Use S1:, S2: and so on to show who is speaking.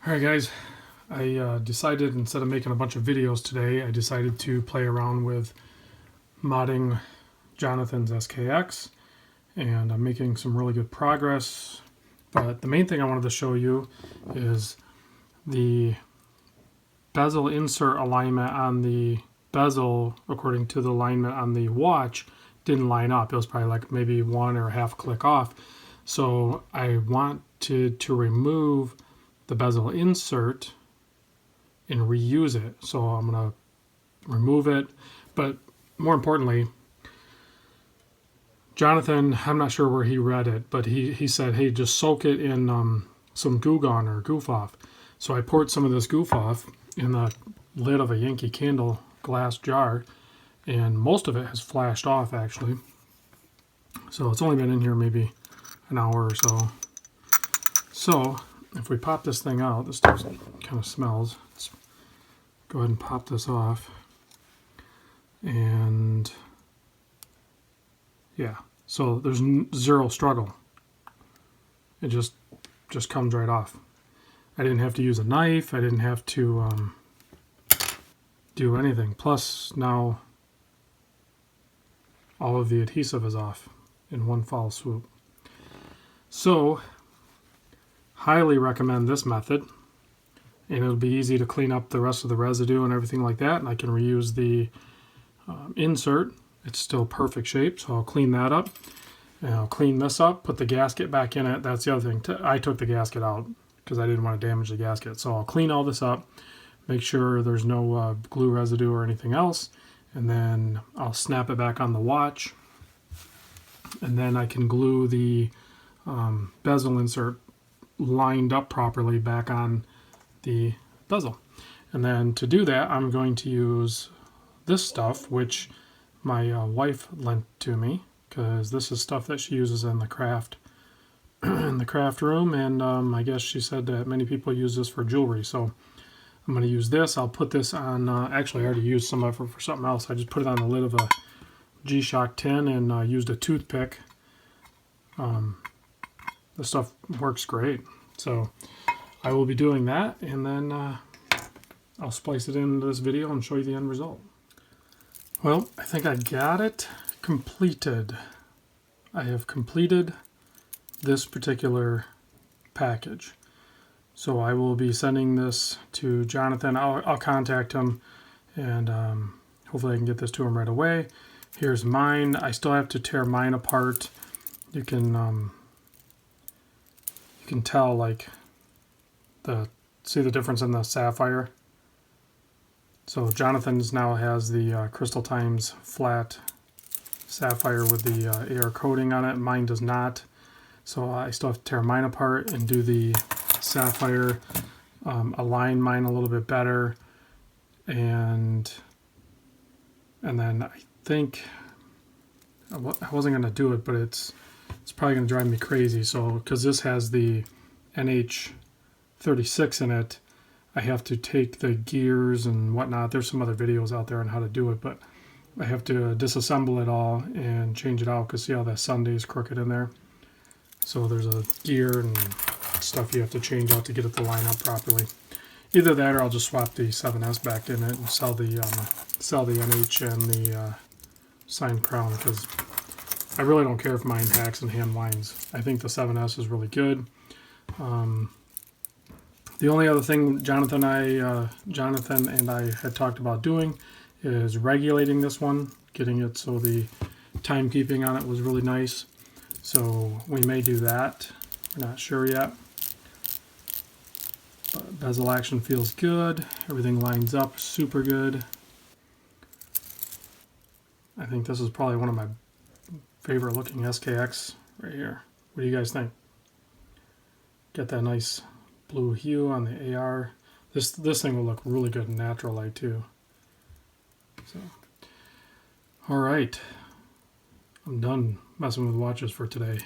S1: Alright guys, I decided instead of making a bunch of videos today, I decided to play around with modding Jonathan's SKX, and I'm making some really good progress. But the main thing I wanted to show you is the bezel insert alignment on the bezel according to the alignment on the watch didn't line up. It was probably like maybe one or a half click off. So I wanted to remove the bezel insert and reuse it. So I'm going to remove it. But more importantly, Jonathan, I'm not sure where he read it, but he said, hey, just soak it in some Goo Gone or Goof Off. So I poured some of this Goof Off in the lid of a Yankee Candle glass jar, and most of it has flashed off actually. So it's only been in here maybe an hour or so. So if we pop this thing out, this stuff kind of smells. Let's go ahead and pop this off. And yeah, so there's zero struggle. It just comes right off. I didn't have to use a knife. I didn't have to do anything. Plus now all of the adhesive is off in one foul swoop. So highly recommend this method, and it'll be easy to clean up the rest of the residue and everything like that, and I can reuse the insert. It's still perfect shape, so I'll clean that up, and I'll clean this up, put the gasket back in it. That's the other thing. I took the gasket out because I didn't want to damage the gasket, so I'll clean all this up, make sure there's no glue residue or anything else, and then I'll snap it back on the watch, and then I can glue the bezel insert lined up properly back on the bezel. And then to do that, I'm going to use this stuff, which my wife lent to me, because this is stuff that she uses in the craft room, and I guess she said that many people use this for jewelry. So I'm going to use this. I'll put this on, actually I already used some of it for something else. I just put it on the lid of a G-Shock tin and used a toothpick. The stuff works great. So I will be doing that, and then I'll splice it into this video and show you the end result. Well, I think I got it completed. I have completed this particular package. So I will be sending this to Jonathan. I'll contact him, and hopefully I can get this to him right away. Here's mine. I still have to tear mine apart. You can tell, like, see the difference in the sapphire. So Jonathan's now has the crystaltimes flat sapphire with the AR coating on it. Mine does not. So I still have to tear mine apart and do the sapphire, align mine a little bit better, and then I think I wasn't going to do it, but it's probably going to drive me crazy. So because this has the NH36 in it, I have to take the gears and whatnot. There's some other videos out there on how to do it, but I have to disassemble it all and change it out, because see how that Sunday is crooked in there? So there's a gear and stuff you have to change out to get it to line up properly. Either that, or I'll just swap the 7S back in it and sell the NH and the signed crown, because I really don't care if mine hacks and hand lines. I think the 7S is really good. The only other thing Jonathan and I had talked about doing is regulating this one, getting it so the timekeeping on it was really nice. So we may do that. We're not sure yet. But bezel action feels good. Everything lines up super good. I think this is probably one of my favorite looking SKX right here. What do you guys think? Get that nice blue hue on the AR. This thing will look really good in natural light too. So, all right, I'm done messing with watches for today.